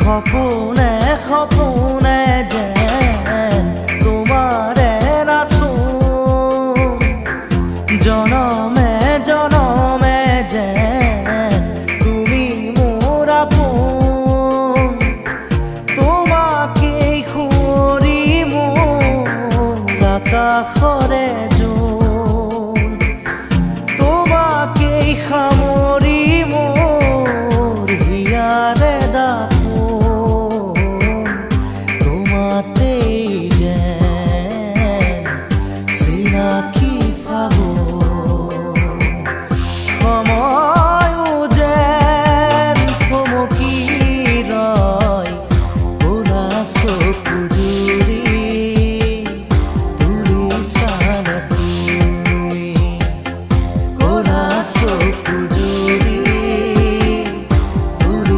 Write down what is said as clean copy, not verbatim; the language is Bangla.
খপনে খপনে যেন তোমারে নাচো জনমে জনমে যেন তুমি মোর আপন তোমাকেই খুঁড়ি মোর আকাশৰে জোন তোমাকেই সামৰি মোৰ হিয়াৰ